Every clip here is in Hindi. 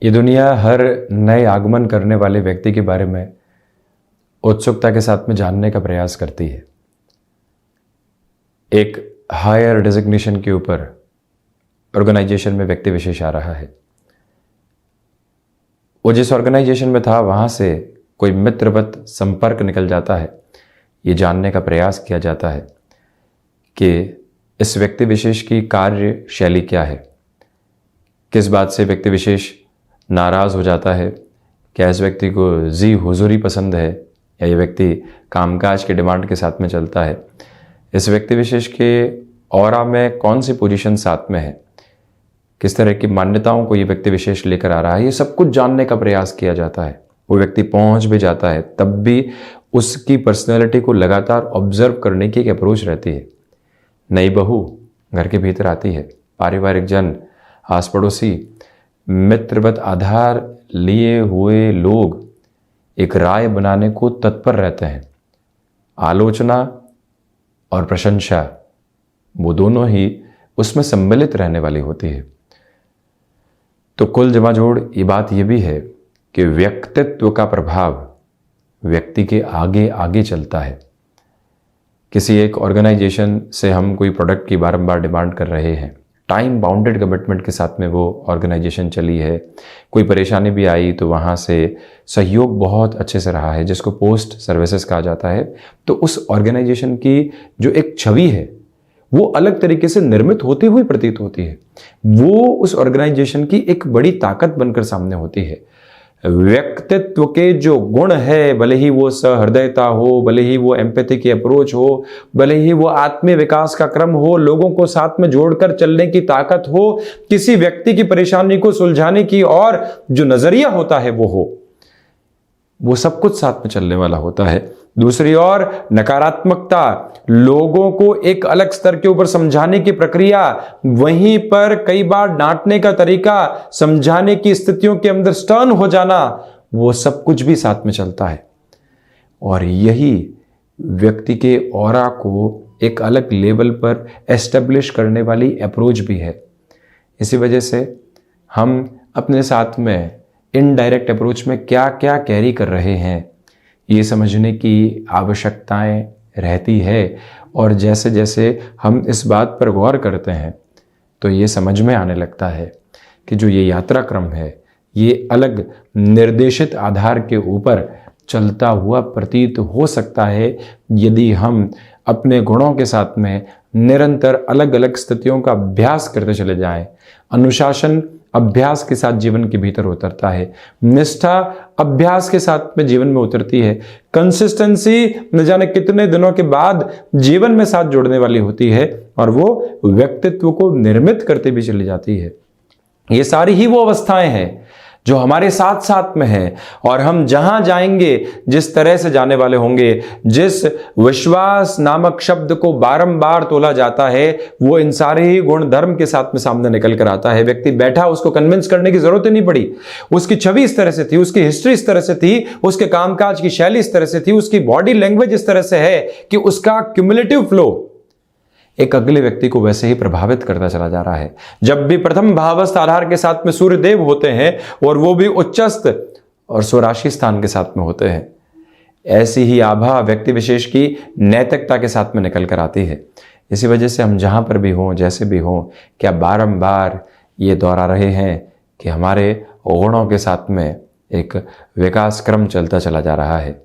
ये दुनिया हर नए आगमन करने वाले व्यक्ति के बारे में उत्सुकता के साथ में जानने का प्रयास करती है। एक हायर डेजिग्नेशन के ऊपर ऑर्गेनाइजेशन में व्यक्ति विशेष आ रहा है। वो जिस ऑर्गेनाइजेशन में था वहाँ से कोई मित्रवत संपर्क निकल जाता है। ये जानने का प्रयास किया जाता है कि इस व्यक्ति विशेष की कार्य शैली क्या है, किस बात से व्यक्ति विशेष नाराज़ हो जाता है, क्या इस व्यक्ति को जी हुजूरी पसंद है या ये व्यक्ति कामकाज के डिमांड के साथ में चलता है, इस व्यक्ति विशेष के ऑरा में कौन सी पोजीशन साथ में है, किस तरह की मान्यताओं को ये व्यक्ति विशेष लेकर आ रहा है, ये सब कुछ जानने का प्रयास किया जाता है। वो व्यक्ति पहुंच भी जाता है तब भी उसकी पर्सनैलिटी को लगातार ऑब्जर्व करने की एक अप्रोच रहती है। नई बहू घर के भीतर आती है, पारिवारिक जन, आस पड़ोसी, मित्रवत आधार लिए हुए लोग एक राय बनाने को तत्पर रहते हैं। आलोचना और प्रशंसा वो दोनों ही उसमें सम्मिलित रहने वाली होती है। तो कुल जमा जोड़ ये बात ये भी है कि व्यक्तित्व का प्रभाव व्यक्ति के आगे आगे चलता है। किसी एक ऑर्गेनाइजेशन से हम कोई प्रोडक्ट की बारंबार डिमांड कर रहे हैं, टाइम बाउंडेड कमिटमेंट के साथ में वो ऑर्गेनाइजेशन चली है, कोई परेशानी भी आई तो वहाँ से सहयोग बहुत अच्छे से रहा है, जिसको पोस्ट सर्विसेज कहा जाता है। तो उस ऑर्गेनाइजेशन की जो एक छवि है वो अलग तरीके से निर्मित होती हुई प्रतीत होती है। वो उस ऑर्गेनाइजेशन की एक बड़ी ताकत बनकर सामने होती है। व्यक्तित्व के जो गुण है, भले ही वो सहृदयता हो, भले ही वो एम्पैथी की अप्रोच हो, भले ही वो आत्मीय विकास का क्रम हो, लोगों को साथ में जोड़कर चलने की ताकत हो, किसी व्यक्ति की परेशानी को सुलझाने की और जो नजरिया होता है वो हो, वो सब कुछ साथ में चलने वाला होता है। दूसरी ओर नकारात्मकता, लोगों को एक अलग स्तर के ऊपर समझाने की प्रक्रिया, वहीं पर कई बार डांटने का तरीका, समझाने की स्थितियों के अंदर स्टर्न हो जाना, वो सब कुछ भी साथ में चलता है। और यही व्यक्ति के ऑरा को एक अलग लेवल पर एस्टेब्लिश करने वाली अप्रोच भी है। इसी वजह से हम अपने साथ में इनडायरेक्ट अप्रोच में क्या क्या कैरी कर रहे हैं ये समझने की आवश्यकताएं रहती है। और जैसे जैसे हम इस बात पर गौर करते हैं तो ये समझ में आने लगता है कि जो ये यात्रा क्रम है ये अलग निर्देशित आधार के ऊपर चलता हुआ प्रतीत हो सकता है यदि हम अपने गुणों के साथ में निरंतर अलग अलग स्थितियों का अभ्यास करते चले जाएं। अनुशासन अभ्यास के साथ जीवन के भीतर उतरता है, निष्ठा अभ्यास के साथ में जीवन में उतरती है, कंसिस्टेंसी न जाने कितने दिनों के बाद जीवन में साथ जोड़ने वाली होती है और वो व्यक्तित्व को निर्मित करते भी चली जाती है। ये सारी ही वो अवस्थाएं हैं जो हमारे साथ साथ में है और हम जहां जाएंगे, जिस तरह से जाने वाले होंगे, जिस विश्वास नामक शब्द को बारंबार तोला जाता है, वो इन सारे ही गुण धर्म के साथ में सामने निकल कर आता है। व्यक्ति बैठा, उसको कन्विंस करने की जरूरत ही नहीं पड़ी। उसकी छवि इस तरह से थी, उसकी हिस्ट्री इस तरह से थी, उसके कामकाज की शैली इस तरह से थी, उसकी बॉडी लैंग्वेज इस तरह से है कि उसका क्यूमुलेटिव फ्लो एक अगले व्यक्ति को वैसे ही प्रभावित करता चला जा रहा है। जब भी प्रथम भावस्थ आधार के साथ में सूर्यदेव होते हैं और वो भी उच्चस्थ और स्वराशि स्थान के साथ में होते हैं, ऐसी ही आभा व्यक्ति विशेष की नैतिकता के साथ में निकल कर आती है। इसी वजह से हम जहां पर भी हों, जैसे भी हों, क्या बारंबार ये दोहरा रहे हैं कि हमारे गुणों के साथ में एक विकास क्रम चलता चला जा रहा है।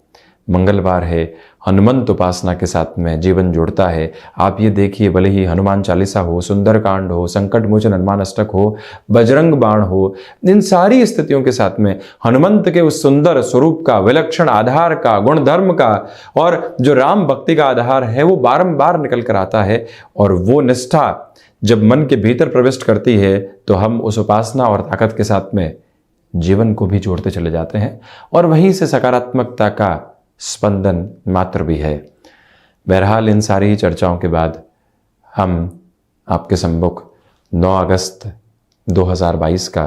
मंगलवार है, हनुमंत उपासना के साथ में जीवन जुड़ता है। आप ये देखिए, भले ही हनुमान चालीसा हो, सुंदरकांड हो, संकट मोचन हनुमान अष्टक हो, बजरंग बाण हो, इन सारी स्थितियों के साथ में हनुमंत के उस सुंदर स्वरूप का, विलक्षण आधार का, गुण धर्म का और जो राम भक्ति का आधार है वो बारंबार निकल कर आता है। और वो निष्ठा जब मन के भीतर प्रविष्ट करती है तो हम उस उपासना और ताकत के साथ में जीवन को भी जोड़ते चले जाते हैं और वहीं से सकारात्मकता का स्पंदन मात्र भी है। बहरहाल इन सारी ही चर्चाओं के बाद हम आपके सम्मुख 9 अगस्त 2022 का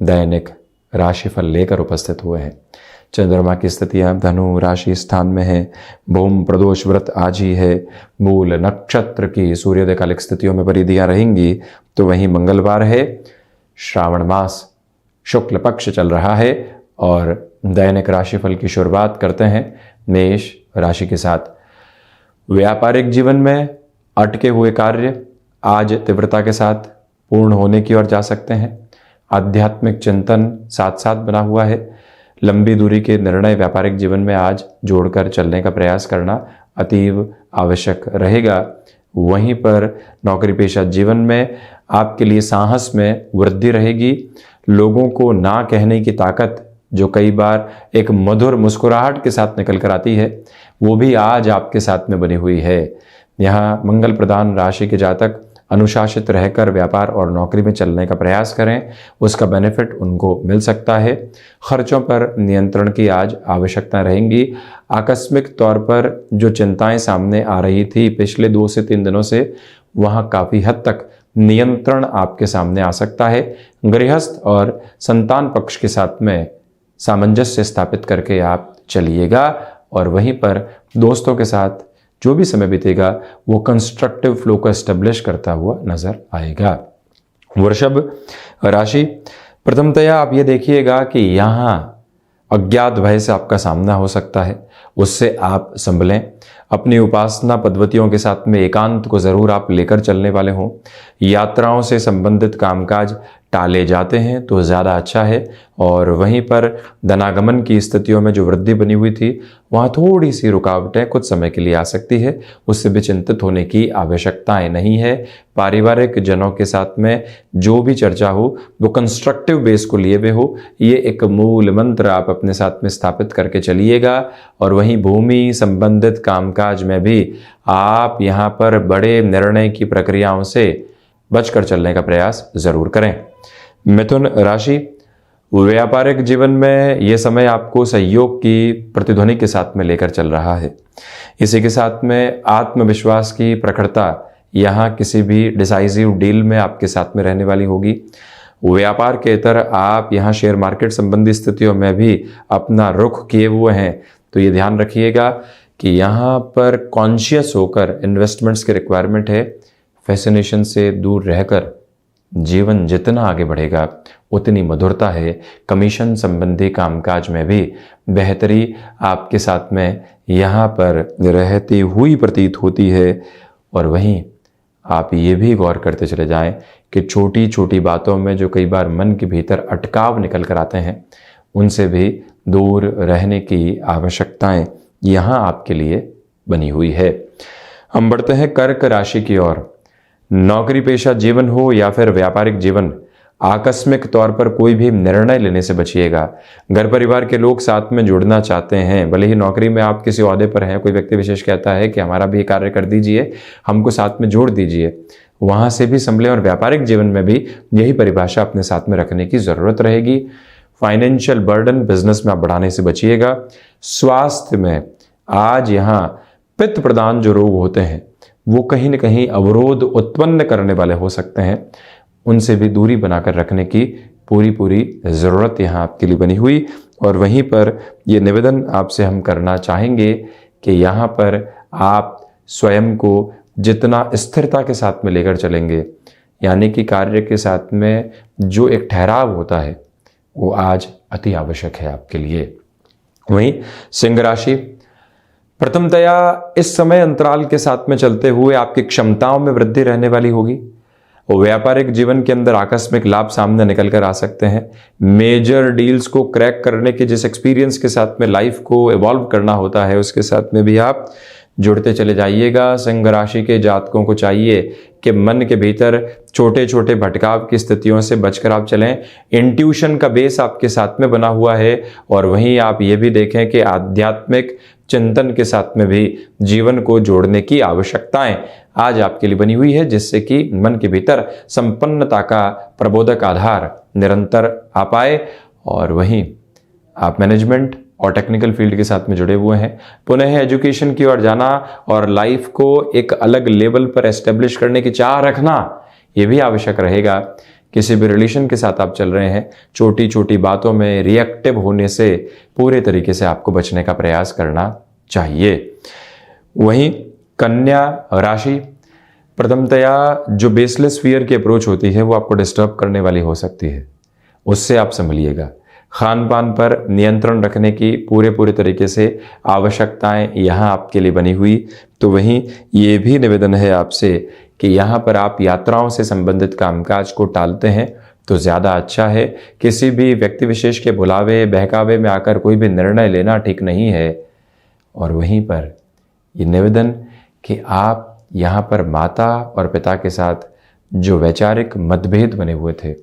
दैनिक राशिफल लेकर उपस्थित हुए हैं। चंद्रमा की स्थितियां धनु राशि स्थान में है। भूम प्रदोष व्रत आज ही है। मूल नक्षत्र की सूर्योदय कालिक स्थितियों में परिधियां रहेंगी। तो वहीं मंगलवार है, श्रावण मास शुक्ल पक्ष चल रहा है और दैनिक राशिफल की शुरुआत करते हैं मेष राशि के साथ। व्यापारिक जीवन में अटके हुए कार्य आज तीव्रता के साथ पूर्ण होने की ओर जा सकते हैं। आध्यात्मिक चिंतन साथ साथ बना हुआ है। लंबी दूरी के निर्णय व्यापारिक जीवन में आज जोड़कर चलने का प्रयास करना अतीव आवश्यक रहेगा। वहीं पर नौकरी पेशा जीवन में आपके लिए साहस में वृद्धि रहेगी। लोगों को ना कहने की ताकत जो कई बार एक मधुर मुस्कुराहट के साथ निकल कर आती है, वो भी आज आपके साथ में बनी हुई है। यहाँ मंगल प्रधान राशि के जातक अनुशासित रहकर व्यापार और नौकरी में चलने का प्रयास करें, उसका बेनिफिट उनको मिल सकता है। खर्चों पर नियंत्रण की आज आवश्यकता रहेंगी। आकस्मिक तौर पर जो चिंताएं सामने आ रही थी पिछले 2 से 3 दिनों से, वहां काफ़ी हद तक नियंत्रण आपके सामने आ सकता है। गृहस्थ और संतान पक्ष के साथ में सामंजस्य स्थापित करके आप चलिएगा और वहीं पर दोस्तों के साथ जो भी समय बीतेगा वो कंस्ट्रक्टिव फ्लो को एस्टेब्लिश करता हुआ नजर आएगा। वृषभ राशि, प्रथमतया आप ये देखिएगा कि यहाँ अज्ञात भय से आपका सामना हो सकता है, उससे आप संभलें। अपनी उपासना पद्धतियों के साथ में एकांत को जरूर आप लेकर चलने वाले हों। यात्राओं से संबंधित कामकाज टाले जाते हैं तो ज़्यादा अच्छा है। और वहीं पर धनागमन की स्थितियों में जो वृद्धि बनी हुई थी, वहाँ थोड़ी सी रुकावटें कुछ समय के लिए आ सकती है, उससे भी चिंतित होने की आवश्यकताएं नहीं है। पारिवारिक जनों के साथ में जो भी चर्चा हो वो कंस्ट्रक्टिव बेस को लिए हुए हो, ये एक मूल मंत्र आप अपने साथ में स्थापित करके चलिएगा। और वहीं भूमि संबंधित कामकाज में भी आप यहाँ पर बड़े निर्णय की प्रक्रियाओं से बचकर चलने का प्रयास जरूर करें। मिथुन राशि, व्यापारिक जीवन में यह समय आपको सहयोग की प्रतिध्वनि के साथ में लेकर चल रहा है। इसी के साथ में आत्मविश्वास की प्रखरता यहाँ किसी भी डिसाइसिव डील में आपके साथ में रहने वाली होगी। व्यापार के इतर आप यहाँ शेयर मार्केट संबंधी स्थितियों में भी अपना रुख किए हुए हैं, तो ये ध्यान रखिएगा कि यहाँ पर कॉन्शियस होकर इन्वेस्टमेंट्स की रिक्वायरमेंट है। फैसिनेशन से दूर रहकर जीवन जितना आगे बढ़ेगा उतनी मधुरता है। कमीशन संबंधी कामकाज में भी बेहतरी आपके साथ में यहाँ पर रहती हुई प्रतीत होती है। और वहीं आप ये भी गौर करते चले जाएं कि छोटी छोटी बातों में जो कई बार मन के भीतर अटकाव निकल कर आते हैं, उनसे भी दूर रहने की आवश्यकताएं यहाँ आपके लिए बनी हुई है। हम बढ़ते हैं कर्क राशि की ओर। नौकरी पेशा जीवन हो या फिर व्यापारिक जीवन, आकस्मिक तौर पर कोई भी निर्णय लेने से बचिएगा। घर परिवार के लोग साथ में जुड़ना चाहते हैं, भले ही नौकरी में आप किसी ओहदे पर हैं, कोई व्यक्ति विशेष कहता है कि हमारा भी कार्य कर दीजिए, हमको साथ में जोड़ दीजिए, वहां से भी संभलें। और व्यापारिक जीवन में भी यही परिभाषा अपने साथ में रखने की जरूरत रहेगी। फाइनेंशियल बर्डन बिजनेस में आप बढ़ाने से बचिएगा। स्वास्थ्य में आज यहाँ पित्त प्रदान जो रोग होते हैं वो कहीं न कहीं अवरोध उत्पन्न करने वाले हो सकते हैं, उनसे भी दूरी बनाकर रखने की पूरी ज़रूरत यहाँ आपके लिए बनी हुई। और वहीं पर ये निवेदन आपसे हम करना चाहेंगे कि यहाँ पर आप स्वयं को जितना स्थिरता के साथ में लेकर चलेंगे, यानी कि कार्य के साथ में जो एक ठहराव होता है, वो आज अति आवश्यक है आपके लिए। वहीं सिंह राशि, प्रथमतया इस समय अंतराल के साथ में चलते हुए आपकी क्षमताओं में वृद्धि रहने वाली होगी। व्यापारिक जीवन के अंदर आकस्मिक लाभ सामने निकल कर आ सकते हैं। मेजर डील्स को क्रैक करने के जिस एक्सपीरियंस के साथ में लाइफ को इवॉल्व करना होता है, उसके साथ में भी आप जुड़ते चले जाइएगा। सिंह राशि के जातकों को चाहिए कि मन के भीतर छोटे छोटे भटकाव की स्थितियों से बचकर आप चलें। इंट्यूशन का बेस आपके साथ में बना हुआ है। और वहीं आप ये भी देखें कि आध्यात्मिक चिंतन के साथ में भी जीवन को जोड़ने की आवश्यकताएं आज आपके लिए बनी हुई है, जिससे कि मन के भीतर संपन्नता का प्रबोधक आधार निरंतर आ पाए। और वहीं आप मैनेजमेंट और टेक्निकल फील्ड के साथ में जुड़े हुए हैं। पुनः एजुकेशन की ओर जाना और लाइफ को एक अलग लेवल पर एस्टेब्लिश करने की चाह रखना, ये भी आवश्यक रहेगा। किसी भी रिलेशन के साथ आप चल रहे हैं, छोटी छोटी बातों में रिएक्टिव होने से पूरे तरीके से आपको बचने का प्रयास करना चाहिए। वहीं कन्या राशि, प्रथमतया जो बेसलेस फियर की अप्रोच होती है वो आपको डिस्टर्ब करने वाली हो सकती है, उससे आप संभलिएगा। खान पान पर नियंत्रण रखने की पूरे तरीके से आवश्यकताएं यहाँ आपके लिए बनी हुई। तो वहीं ये भी निवेदन है आपसे कि यहाँ पर आप यात्राओं से संबंधित कामकाज को टालते हैं तो ज़्यादा अच्छा है। किसी भी व्यक्ति विशेष के बुलावे बहकावे में आकर कोई भी निर्णय लेना ठीक नहीं है। और वहीं पर ये निवेदन कि आप यहाँ पर माता और पिता के साथ जो वैचारिक मतभेद बने हुए थे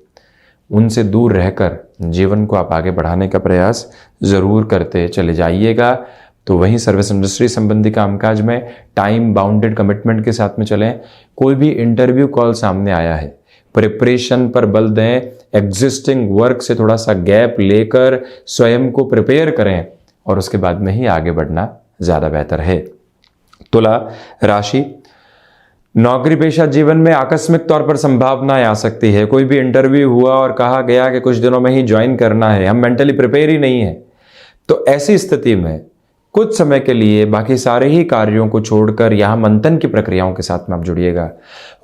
उनसे दूर रहकर जीवन को आप आगे बढ़ाने का प्रयास ज़रूर करते चले जाइएगा। तो वहीं सर्विस इंडस्ट्री संबंधी कामकाज में टाइम बाउंडेड कमिटमेंट के साथ में चलें। कोई भी इंटरव्यू कॉल सामने आया है, प्रिपरेशन पर बल दें, एग्जिस्टिंग वर्क से थोड़ा सा गैप लेकर स्वयं को प्रिपेयर करें और उसके बाद में ही आगे बढ़ना ज़्यादा बेहतर है। तुला राशि, नौकरी पेशा जीवन में आकस्मिक तौर पर संभावनाएं आ सकती है। कोई भी इंटरव्यू हुआ और कहा गया कि कुछ दिनों में ही ज्वाइन करना है, हम मेंटली प्रिपेयर ही नहीं है, तो ऐसी स्थिति में कुछ समय के लिए बाकी सारे ही कार्यों को छोड़कर यहां मंथन की प्रक्रियाओं के साथ में आप जुड़िएगा।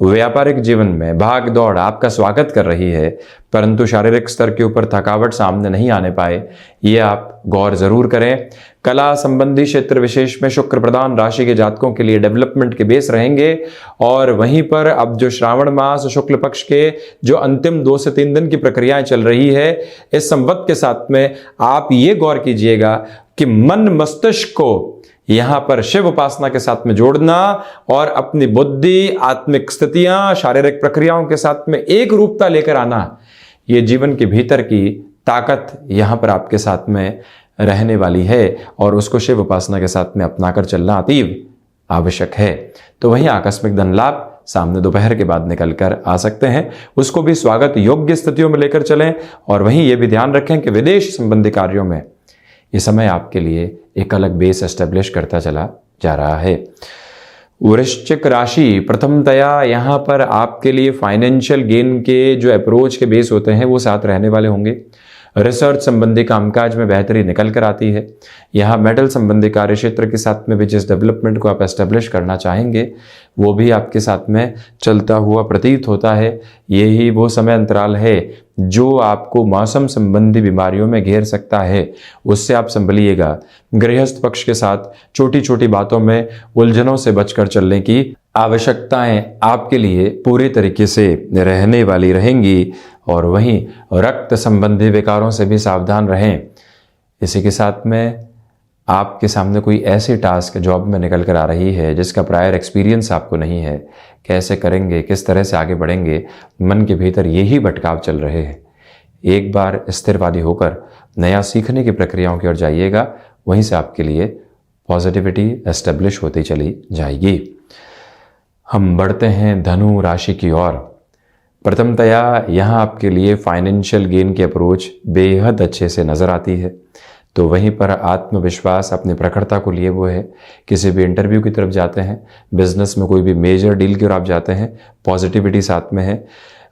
व्यापारिक जीवन में भाग दौड़ आपका स्वागत कर रही है, परंतु शारीरिक स्तर के ऊपर थकावट सामने नहीं आने पाए, ये आप गौर जरूर करें। कला संबंधी क्षेत्र विशेष में शुक्र प्रधान राशि के जातकों के लिए डेवलपमेंट के बेस रहेंगे। और वहीं पर अब जो श्रावण मास शुक्ल पक्ष के जो अंतिम 2 से 3 दिन की प्रक्रियाएं चल रही है, इस संवत के साथ में आप ये गौर कीजिएगा कि मन मस्तिष्क को यहां पर शिव उपासना के साथ में जोड़ना और अपनी बुद्धि, आत्मिक स्थितियां, शारीरिक प्रक्रियाओं के साथ में एक रूपता लेकर आना, ये जीवन के भीतर की ताकत यहां पर आपके साथ में रहने वाली है और उसको शिव उपासना के साथ में अपनाकर चलना अतीव आवश्यक है। तो वहीं आकस्मिक धन लाभ सामने दोपहर के बाद निकल कर आ सकते हैं, उसको भी स्वागत योग्य स्थितियों में लेकर चलें। और वहीं ये भी ध्यान रखें कि विदेश संबंधी कार्यों में ये समय आपके लिए एक अलग बेस एस्टेब्लिश करता चला जा रहा है। वृश्चिक राशि, प्रथमतया यहाँ पर आपके लिए फाइनेंशियल गेन के जो अप्रोच के बेस होते हैं वो साथ रहने वाले होंगे। रिसर्च संबंधी कामकाज में बेहतरी निकल कर आती है। यहाँ मेडल संबंधी कार्य क्षेत्र के साथ में भी जिस डेवलपमेंट को आप एस्टेब्लिश करना चाहेंगे वो भी आपके साथ में चलता हुआ प्रतीत होता है। यही वो समय अंतराल है जो आपको मौसम संबंधी बीमारियों में घेर सकता है, उससे आप संभलिएगा। गृहस्थ पक्ष के साथ छोटी छोटी बातों में उलझनों से बचकर चलने की आवश्यकताएं आपके लिए पूरी तरीके से रहने वाली रहेंगी। और वहीं रक्त संबंधी विकारों से भी सावधान रहें। इसी के साथ में आपके सामने कोई ऐसी टास्क जॉब में निकल कर आ रही है जिसका प्रायर एक्सपीरियंस आपको नहीं है, कैसे करेंगे, किस तरह से आगे बढ़ेंगे, मन के भीतर यही भटकाव चल रहे हैं। एक बार स्थिरवादी होकर नया सीखने की प्रक्रियाओं की ओर जाइएगा, वहीं से आपके लिए पॉजिटिविटी एस्टेब्लिश होती चली जाएगी। हम बढ़ते हैं धनु राशि की ओर। प्रथमतया यहाँ आपके लिए फाइनेंशियल गेन की अप्रोच बेहद अच्छे से नज़र आती है। तो वहीं पर आत्मविश्वास अपनी प्रखरता को लिए हुए है। किसी भी इंटरव्यू की तरफ जाते हैं, बिजनेस में कोई भी मेजर डील की ओर आप जाते हैं, पॉजिटिविटी साथ में है।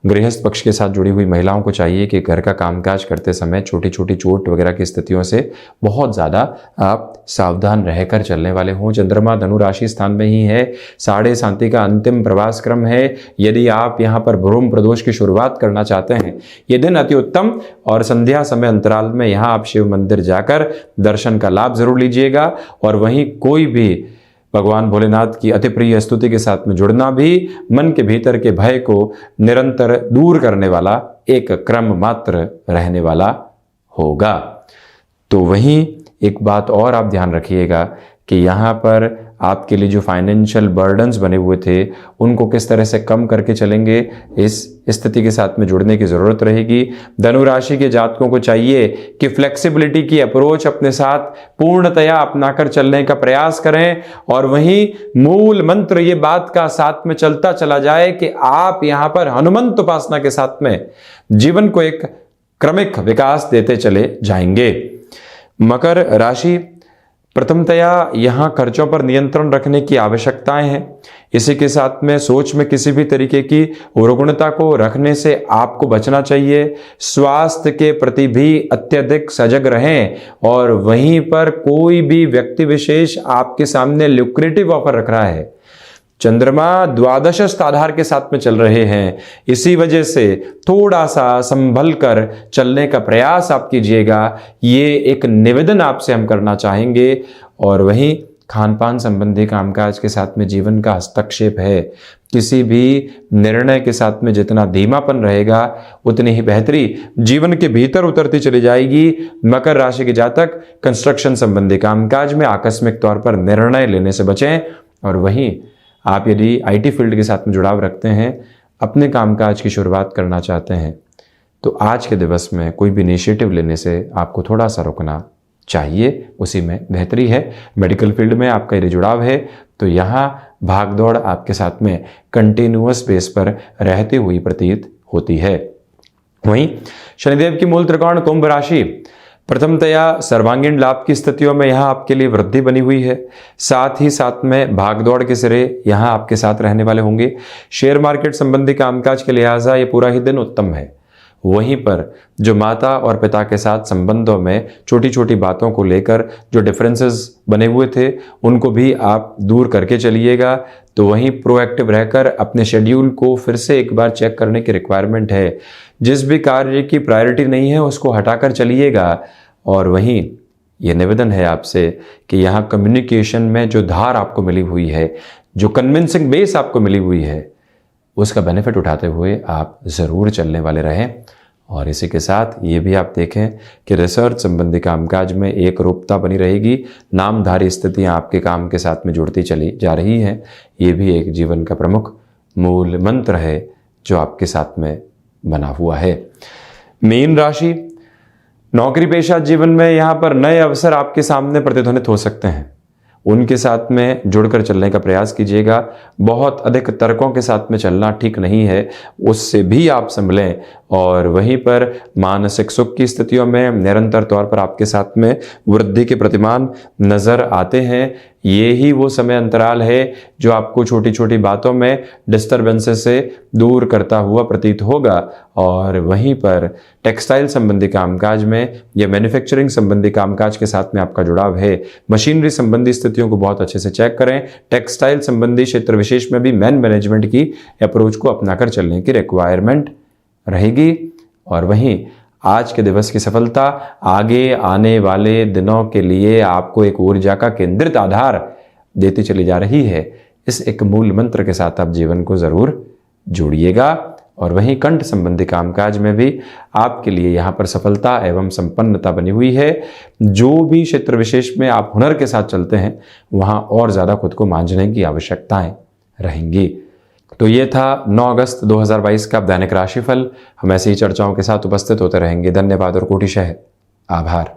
गृहस्थ पक्ष के साथ जुड़ी हुई महिलाओं को चाहिए कि घर का कामकाज करते समय छोटी छोटी चोट वगैरह की स्थितियों से बहुत ज़्यादा आप सावधान रहकर चलने वाले हों। चंद्रमा धनु राशि स्थान में ही है, साढ़े शांति का अंतिम प्रवास क्रम है। यदि आप यहाँ पर भ्रूम प्रदोष की शुरुआत करना चाहते हैं, ये दिन अति उत्तम और संध्या समय अंतराल में यहाँ आप शिव मंदिर जाकर दर्शन का लाभ जरूर लीजिएगा। और वहीं कोई भी भगवान भोलेनाथ की अति प्रिय स्तुति के साथ में जुड़ना भी मन के भीतर के भय को निरंतर दूर करने वाला एक क्रम मात्र रहने वाला होगा। तो वहीं एक बात और आप ध्यान रखिएगा कि यहाँ पर आपके लिए जो फाइनेंशियल बर्डन्स बने हुए थे उनको किस तरह से कम करके चलेंगे, इस स्थिति के साथ में जुड़ने की ज़रूरत रहेगी। धनु राशि के जातकों को चाहिए कि फ्लेक्सिबिलिटी की अप्रोच अपने साथ पूर्णतया अपनाकर चलने का प्रयास करें। और वहीं मूल मंत्र ये बात का साथ में चलता चला जाए कि आप यहाँ पर हनुमंत उपासना के साथ में जीवन को एक क्रमिक विकास देते चले जाएंगे। मकर राशि, प्रथमतया यहाँ खर्चों पर नियंत्रण रखने की आवश्यकताएं हैं। इसी के साथ में सोच में किसी भी तरीके की रुग्णता को रखने से आपको बचना चाहिए। स्वास्थ्य के प्रति भी अत्यधिक सजग रहें। और वहीं पर कोई भी व्यक्ति विशेष आपके सामने ल्यूक्रेटिव ऑफर रख रहा है, चंद्रमा द्वादशस्थ आधार के साथ में चल रहे हैं। इसी वजह से थोड़ा सा संभल कर चलने का प्रयास आप कीजिएगा, ये एक निवेदन आपसे हम करना चाहेंगे। और वहीं खान पान संबंधी कामकाज के साथ में जीवन का हस्तक्षेप है। किसी भी निर्णय के साथ में जितना धीमापन रहेगा उतनी ही बेहतरी जीवन के भीतर उतरती चली जाएगी। मकर राशि के जातक कंस्ट्रक्शन संबंधी कामकाज में आकस्मिक तौर पर निर्णय लेने से बचें। और वहीं आप यदि IT फील्ड के साथ में जुड़ाव रखते हैं, अपने कामकाज की शुरुआत करना चाहते हैं, तो आज के दिवस में कोई भी इनिशिएटिव लेने से आपको थोड़ा सा रुकना चाहिए, उसी में बेहतरी है। मेडिकल फील्ड में आपका यदि जुड़ाव है तो यहाँ भागदौड़ आपके साथ में कंटिन्यूअस बेस पर रहती हुई प्रतीत होती है। वहीं शनिदेव की मूल त्रिकोण कुंभ राशि प्रथमतया सर्वांगीण लाभ की स्थितियों में यहाँ आपके लिए वृद्धि बनी हुई है। साथ ही साथ में भागदौड़ के सिरे यहाँ आपके साथ रहने वाले होंगे। शेयर मार्केट संबंधी कामकाज के लिहाजा ये पूरा ही दिन उत्तम है। वहीं पर जो माता और पिता के साथ संबंधों में छोटी छोटी बातों को लेकर जो डिफरेंसेस बने हुए थे उनको भी आप दूर करके चलिएगा। तो वहीं प्रोएक्टिव रहकर अपने शेड्यूल को फिर से एक बार चेक करने की रिक्वायरमेंट है। जिस भी कार्य की प्रायोरिटी नहीं है उसको हटाकर चलिएगा। और वहीं ये निवेदन है आपसे कि यहाँ कम्युनिकेशन में जो धार आपको मिली हुई है, जो कन्विंसिंग बेस आपको मिली हुई है, उसका बेनिफिट उठाते हुए आप ज़रूर चलने वाले रहें। और इसी के साथ ये भी आप देखें कि रिसर्च संबंधी कामकाज में एक रूपता बनी रहेगी। नामधारी स्थितियां आपके काम के साथ में जुड़ती चली जा रही हैं। ये भी एक जीवन का प्रमुख मूल मंत्र है जो आपके साथ में बना हुआ है। मीन राशि, नौकरी पेशा जीवन में यहाँ पर नए अवसर आपके सामने प्रतिध्वनित हो सकते हैं। उनके साथ में जुड़कर चलने का प्रयास कीजिएगा। बहुत अधिक तर्कों के साथ में चलना ठीक नहीं है, उससे भी आप संभलें। और वहीं पर मानसिक सुख की स्थितियों में निरंतर तौर पर आपके साथ में वृद्धि के प्रतिमान नज़र आते हैं। ये ही वो समय अंतराल है जो आपको छोटी छोटी बातों में डिस्टर्बेंसेस से दूर करता हुआ प्रतीत होगा। और वहीं पर टेक्सटाइल संबंधी कामकाज में या मैन्युफैक्चरिंग संबंधी कामकाज के साथ में आपका जुड़ाव है। मशीनरी संबंधी स्थितियों को बहुत अच्छे से चेक करें। टेक्सटाइल संबंधी क्षेत्र विशेष में भी मैनेजमेंट की अप्रोच को अपनाकर चलने की रिक्वायरमेंट रहेगी। और वहीं आज के दिवस की सफलता आगे आने वाले दिनों के लिए आपको एक ऊर्जा का केंद्रित आधार देती चली जा रही है। इस एक मूल मंत्र के साथ आप जीवन को जरूर जोड़िएगा। और वहीं कंठ संबंधी कामकाज में भी आपके लिए यहाँ पर सफलता एवं संपन्नता बनी हुई है। जो भी क्षेत्र विशेष में आप हुनर के साथ चलते हैं वहाँ और ज़्यादा खुद को मांझने की आवश्यकताएं रहेंगी। तो ये था 9 अगस्त 2022 का दैनिक राशिफल। हम ऐसी ही चर्चाओं के साथ उपस्थित होते रहेंगे। धन्यवाद और कोटिशः आभार।